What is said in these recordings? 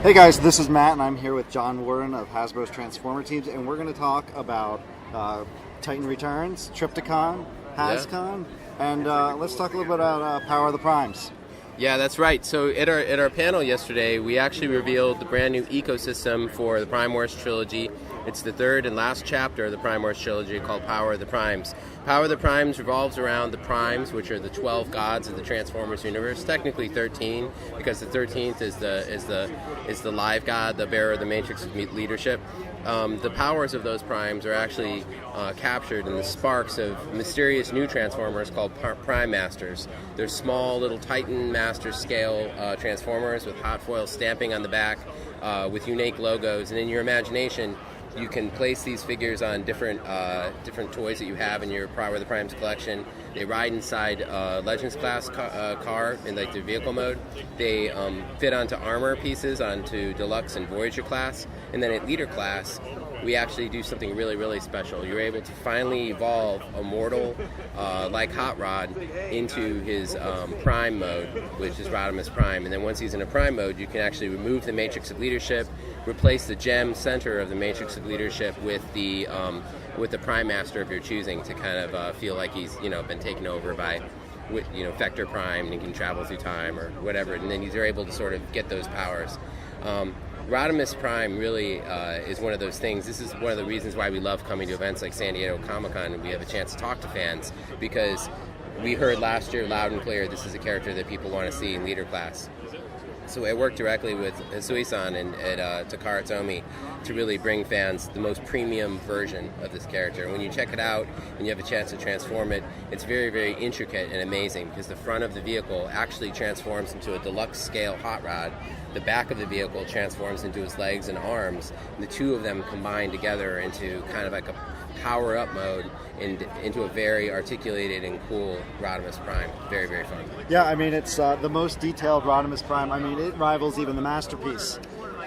Hey guys, this is Matt, and I'm here with John Warden of Hasbro's Transformer Teams, and we're going to talk about Titan Returns, Trypticon, Hascon, and let's talk a little bit about Power of the Primes. Yeah, that's right. So at our panel yesterday, we actually revealed the brand new ecosystem for the Prime Wars trilogy. It's the third and last chapter of the Prime Wars trilogy called Power of the Primes. Power of the Primes revolves around the Primes, which are the 12 gods of the Transformers universe. Technically 13, because the 13th is the live god, the bearer of the Matrix of leadership. The powers of those Primes are actually captured in the sparks of mysterious new Transformers called Prime Masters. They're small little Titan Master scale Transformers with hot foil stamping on the back with unique logos, and in your imagination you can place these figures on different toys that you have in your Power of the Primes collection. They ride inside Legends class car in like the vehicle mode. They fit onto armor pieces onto Deluxe and Voyager class, and then at Leader class we actually do something really, really special. You're able to finally evolve a mortal like Hot Rod into his Prime mode, which is Rodimus Prime. And then once he's in a Prime mode, you can actually remove the Matrix of Leadership, replace the gem center of the Matrix of Leadership with the Prime Master of your choosing to kind of feel like he's been taken over by Vector Prime, and he can travel through time or whatever. And then you're able to sort of get those powers. Rodimus Prime really is one of those things. This is one of the reasons why we love coming to events like San Diego Comic-Con, and we have a chance to talk to fans, because we heard last year loud and clear this is a character that people want to see in Leader class. So I worked directly with Hasui-san and at Takara Tomy to really bring fans the most premium version of this character. And when you check it out and you have a chance to transform it, it's very, very intricate and amazing, because the front of the vehicle actually transforms into a deluxe scale Hot Rod. The back of the vehicle transforms into his legs and arms. And the two of them combine together into kind of like a power-up mode and into a very articulated and cool Rodimus Prime. Very, very fun. Yeah, I mean, it's the most detailed Rodimus Prime. I mean, it rivals even the Masterpiece.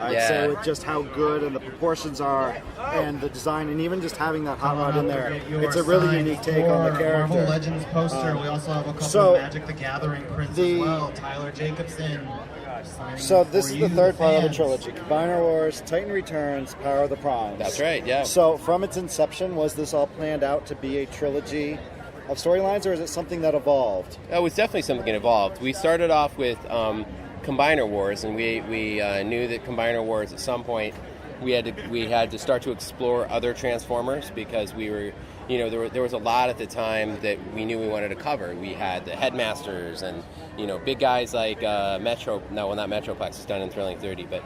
I'd say, with just how good and the proportions are, and the design, and even just having that Hot Rod in there. It's a really unique take on the character. Marvel Legends poster. We also have a couple of Magic the Gathering prints as well. Tyler Jacobson. So this is the third part of the trilogy: Combiner Wars, Titan Returns, Power of the Primes. That's right, yeah. So from its inception, was this all planned out to be a trilogy of storylines, or is it something that evolved? It was definitely something that evolved. We started off with Combiner Wars, and we knew that Combiner Wars at some point we had to start to explore other Transformers, because we were there was a lot at the time that we knew we wanted to cover. We had the Headmasters and big guys like not Metroplex, it's done in Thrilling 30, but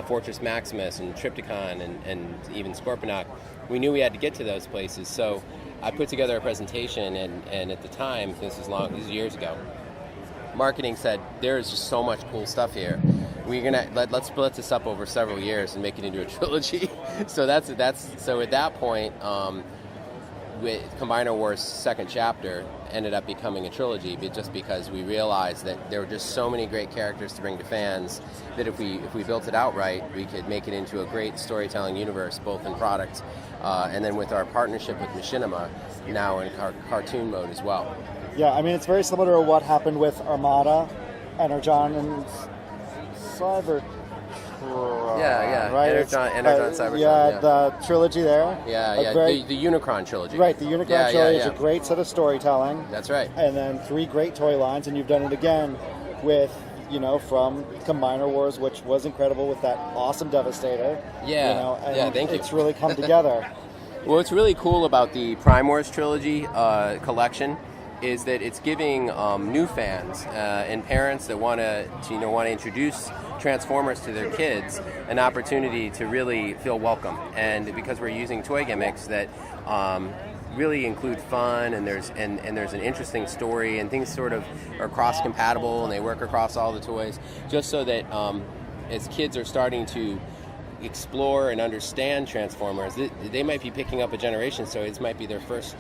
Fortress Maximus and Trypticon and even Scorponok. We knew we had to get to those places, so I put together a presentation, and at the time, this is years ago, marketing said there is just so much cool stuff here. We're gonna let's split this up over several years and make it into a trilogy. So so at that point, with Combiner Wars' second chapter ended up becoming a trilogy, just because we realized that there were just so many great characters to bring to fans that if we built it outright, we could make it into a great storytelling universe, both in product and then with our partnership with Machinima, now in cartoon mode as well. Yeah, I mean, it's very similar to what happened with Armada, Energon, and Cybertron. Right? Energon, Cybertron. Yeah, the trilogy there. The Unicron trilogy. Right, the Unicron trilogy is a great set of storytelling. That's right. And then 3 great toy lines, and you've done it again with, from Combiner Wars, which was incredible with that awesome Devastator. Thank you. It's really come together. Well, what's really cool about the Prime Wars trilogy collection is that it's giving new fans and parents that want to introduce Transformers to their kids an opportunity to really feel welcome. And because we're using toy gimmicks that really include fun, and there's an interesting story, and things sort of are cross-compatible and they work across all the toys, just so that as kids are starting to explore and understand Transformers, they might be picking up a generation, so it might be their first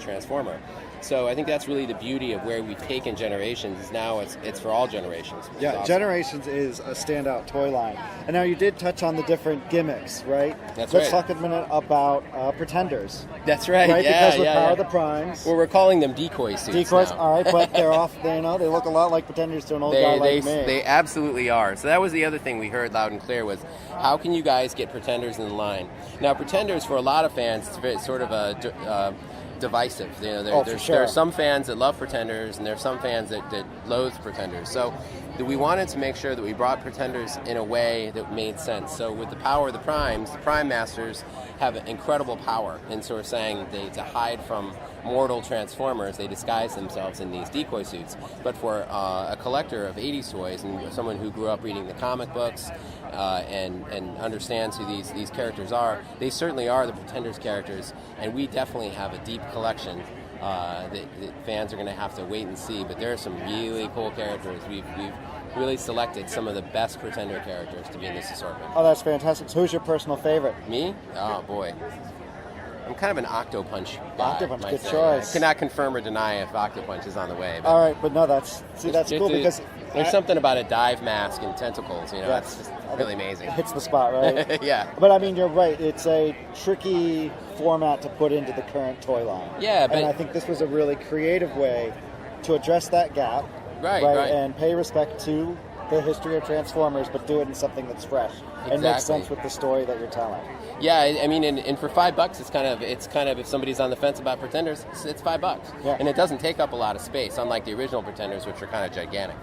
Transformer. So I think that's really the beauty of where we've taken Generations. Is now it's for all generations. Yeah, awesome. Generations is a standout toy line. And now you did touch on the different gimmicks, right? That's Let's right. talk a minute about Pretenders. That's right. Right, Yeah, because with yeah, Power yeah. of the Primes. Well, we're calling them decoy suits. Decoys, now. all right, but they're off. They look a lot like Pretenders to an old guy like me. They absolutely are. So that was the other thing we heard loud and clear was, how can you guys get Pretenders in the line? Now, Pretenders for a lot of fans, it's sort of a divisive. There are some fans that love Pretenders, and there are some fans that loathe Pretenders. So we wanted to make sure that we brought Pretenders in a way that made sense. So with the Power of the Primes, the Prime Masters have incredible power, and so we're saying to hide from mortal Transformers, they disguise themselves in these decoy suits. But for a collector of 80s toys and someone who grew up reading the comic books and understands who these characters are, they certainly are the Pretenders characters, and we definitely have a deep collection that fans are going to have to wait and see. But there are some really cool characters. We've really selected some of the best Pretender characters to be in this assortment. Oh, that's fantastic. So who's your personal favorite? Me? Oh, boy. I'm kind of an Octopunch guy. Octopunch, good say. choice. I cannot confirm or deny if Octopunch is on the way. But All right, but no, that's cool because there's something about a dive mask and tentacles, Yes. it's just really amazing. It hits the spot, right? Yeah. But I mean, you're right. It's a tricky format to put into the current toy line. Yeah, but and I think this was a really creative way to address that gap, Right. and pay respect to the history of Transformers, but do it in something that's fresh and makes Exactly. sense with the story that you're telling. Yeah, I mean, and for $5, it's kind of if somebody's on the fence about Pretenders, it's $5, Yeah. and it doesn't take up a lot of space, unlike the original Pretenders, which are kind of gigantic.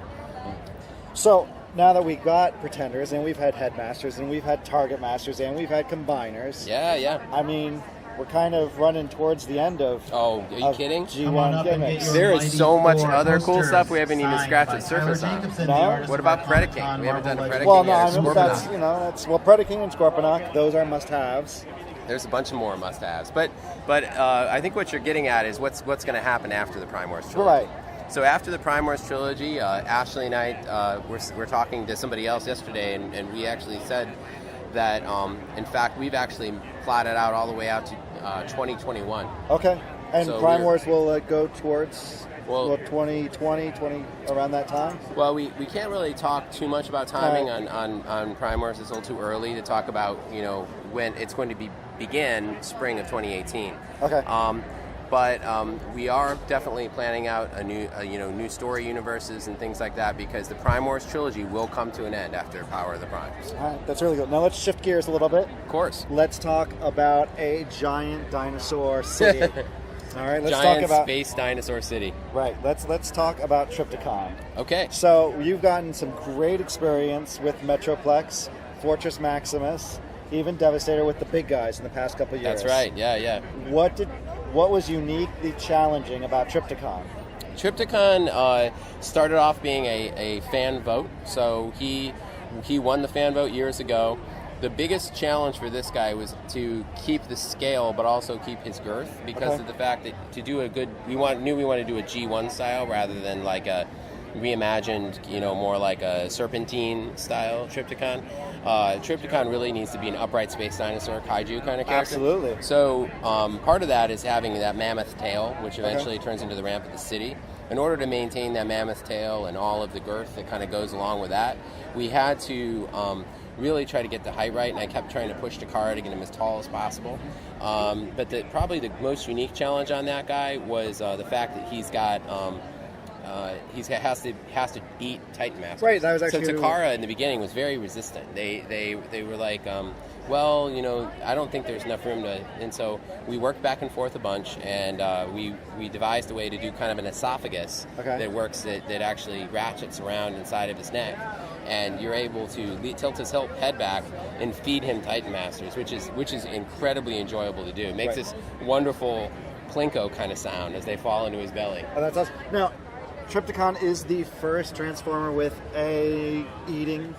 So now that we've got Pretenders, and we've had Headmasters, and we've had Target Masters, and we've had Combiners, Yeah. I mean, we're kind of running towards the end of. Oh, are you of kidding? G1 gimmicks. There is so much other cool stuff we haven't even scratched the surface on. No? What about Predaking? We haven't done a Predaking Well, no, yet. I mean that's Predaking and Scorponok. Those are must-haves. There's a bunch of more must-haves, but I think what you're getting at is what's going to happen after the Prime Wars trilogy. Right. So after the Prime Wars trilogy, Ashley and I we're talking to somebody else yesterday, and we actually said that in fact we've actually plotted out all the way out to 2021. Okay. And So Prime Wars will go towards Well- 2020, around that time? Well, we can't really talk too much about timing on Prime Wars. It's a little too early to talk about when it's going to begin spring of 2018. Okay. But we are definitely planning out a new story universes and things like that, because the Prime Wars trilogy will come to an end after Power of the Primes. All right, that's really good. Now let's shift gears a little bit. Of course. Let's talk about a giant dinosaur city. All right, let's Giant talk about space dinosaur city. Right. Let's talk about Trypticon. Okay. So you've gotten some great experience with Metroplex, Fortress Maximus, even Devastator with the big guys in the past couple of years. That's right. Yeah. What was uniquely challenging about Trypticon? Trypticon started off being a fan vote, so he won the fan vote years ago. The biggest challenge for this guy was to keep the scale, but also keep his girth, because of the fact that to do a good, we wanted to do a G1 style rather than like a reimagined, more like a serpentine style Trypticon. Trypticon really needs to be an upright space dinosaur kaiju kind of character. Absolutely. So part of that is having that mammoth tail, which eventually turns into the ramp of the city. In order to maintain that mammoth tail and all of the girth that kind of goes along with that, we had to really try to get the height right, and I kept trying to push the car to get him as tall as possible. But probably the most unique challenge on that guy was the fact that he's got has to beat Titan Masters. Right, that was actually so Takara in the beginning was very resistant. They were like, I don't think there's enough room to. And so we worked back and forth a bunch, and we devised a way to do kind of an esophagus that works that actually ratchets around inside of his neck, and you're able to tilt his head back and feed him Titan Masters, which is incredibly enjoyable to do. It makes this wonderful plinko kind of sound as they fall into his belly. Oh, that's awesome. Now, Trypticon is the first Transformer with a eating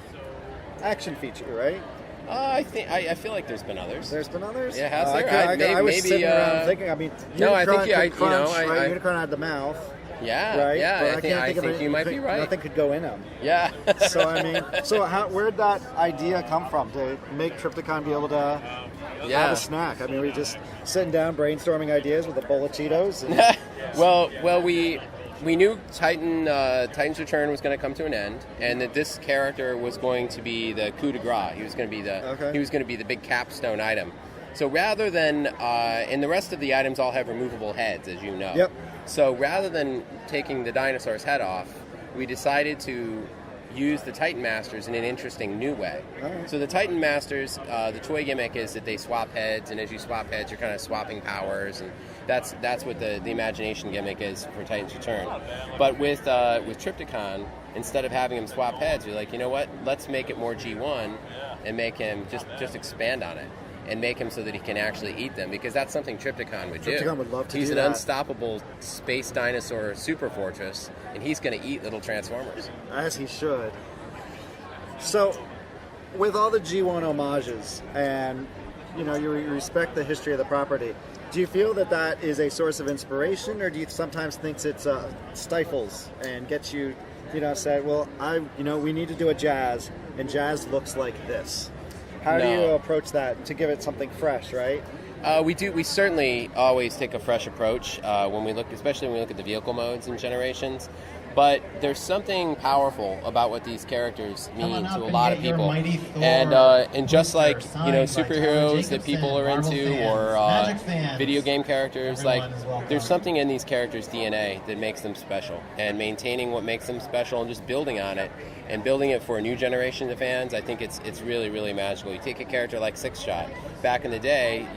action feature, right? I feel like there's been others. There's been others? Yeah, has there? I was maybe, sitting around thinking, I mean, no, I think Unicron could crunch, right? Unicron had the mouth. Yeah, right? yeah. But I think you might be right. Nothing could go in him. Yeah, So I mean, where'd that idea come from to make Trypticon be able to have a snack? I mean, we just sitting down brainstorming ideas with a bowl of Cheetos. And... well, we knew Titan's Return was going to come to an end, and that this character was going to be the coup de grace. He was going to be the big capstone item. So rather than, and the rest of the items all have removable heads, as you know. Yep. So rather than taking the dinosaur's head off, we decided to use the Titan Masters in an interesting new way. Right. So the Titan Masters, the toy gimmick is that they swap heads, and as you swap heads, you're kind of swapping powers, and that's what the imagination gimmick is for Titan's Return. But with Trypticon, instead of having him swap heads, you're like, you know what? Let's make it more G1 and make him just expand on it. And make him so that he can actually eat them, because that's something Trypticon would do. Trypticon would love to He's do an that. unstoppable space dinosaur super fortress, and he's going to eat little Transformers. As he should. So, with all the G1 homages, and you respect the history of the property, do you feel that is a source of inspiration, or do you sometimes think it stifles and gets you, say, well, we need to do a Jazz, and Jazz looks like this? How do you approach that to give it something fresh, right? We certainly always take a fresh approach especially when we look at the vehicle modes and generations. But there's something powerful about what these characters mean to a lot of people, and just like superheroes that people are into, or video game characters, there's something in these characters' DNA that makes them special, and maintaining what makes them special and just building on it, and building it for a new generation of fans. I think it's really, really magical. You take a character like Six Shot. Back in the day,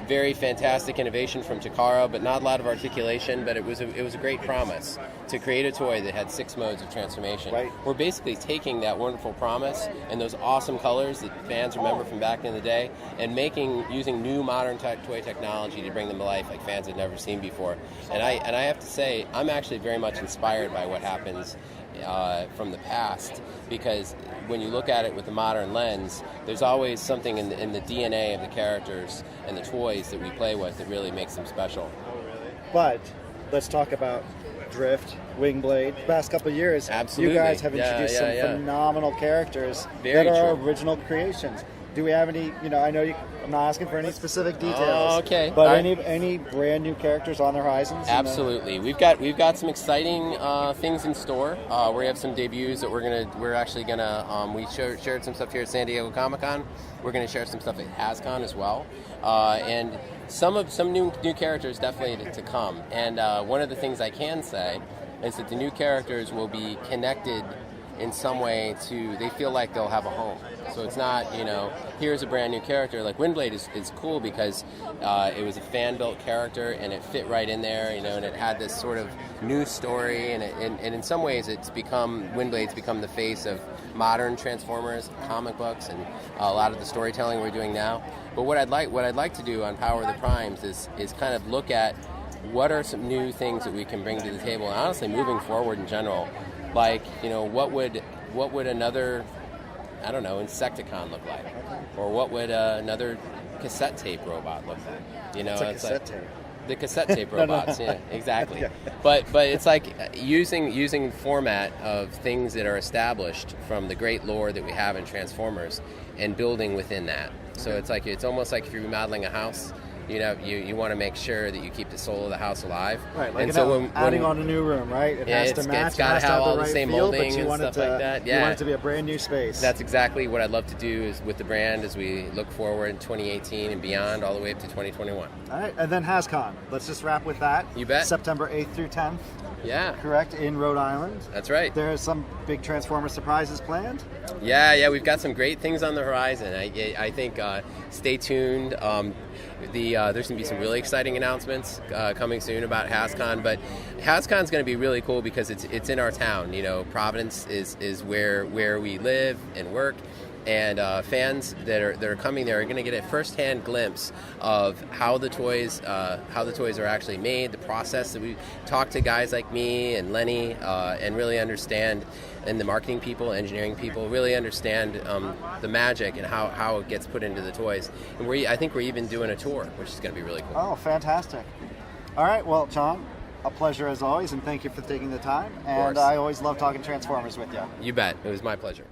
very fantastic innovation from Takara, but not a lot of articulation. But it was a great promise to create a toy that had 6 modes of transformation. Right. We're basically taking that wonderful promise and those awesome colors that fans remember from back in the day, and using new modern toy technology to bring them to life like fans had never seen before. And I have to say, I'm actually very much inspired by what happens from the past, because when you look at it with the modern lens, there's always something in the DNA of the characters and the toys that we play with that really makes them special. But let's talk about Drift, Wingblade. The past couple of years, Absolutely. You guys have introduced some phenomenal characters that are original creations. Do we have any, I know I'm not asking for any specific details. Okay. But any brand new characters on the horizons? Absolutely. We've got some exciting things in store. We have some debuts that we're actually gonna we shared some stuff here at San Diego Comic-Con. We're gonna share some stuff at Hascon as well. And some new characters definitely to come. And one of the things I can say is that the new characters will be connected in some way they feel like they'll have a home. So it's not, here's a brand new character. Like Windblade is cool because it was a fan-built character, and it fit right in there, and it had this sort of new story, and in some ways Windblade's become the face of modern Transformers comic books and a lot of the storytelling we're doing now. But what I'd like to do on Power of the Primes is kind of look at what are some new things that we can bring to the table, and honestly moving forward in general. Like, what would another, I don't know, Insecticon look like? Or what would another cassette tape robot look like? It's cassette tape. The cassette tape robots, No. Yeah, exactly. Yeah. But it's like using format of things that are established from the great lore that we have in Transformers and building within that. So it's almost like if you're remodeling a house. You want to make sure that you keep the soul of the house alive. Right, like and so adding on a new room, right? It has to match. It's got to have all the same molding and stuff like that. Yeah. You want it to be a brand new space. That's exactly what I'd love to do is with the brand as we look forward in 2018 and beyond, all the way up to 2021. All right, and then Hascon. Let's just wrap with that. You bet. September 8th through 10th. Yeah. Correct, in Rhode Island. That's right. There are some big Transformer surprises planned. Yeah, we've got some great things on the horizon. I think stay tuned. There's going to be some really exciting announcements coming soon about Hascon, but Hascon's going to be really cool because it's in our town. Providence is where we live and work, and fans that are coming there are going to get a first-hand glimpse of how the toys are actually made, the process that we talk to guys like me and Lenny and really understand, and the marketing people, engineering people really understand the magic and how it gets put into the toys. And I think we're even doing a tour, which is going to be really cool. Oh, fantastic. All right, well, John, a pleasure as always, and thank you for taking the time. And I always love talking Transformers with you. You bet. It was my pleasure.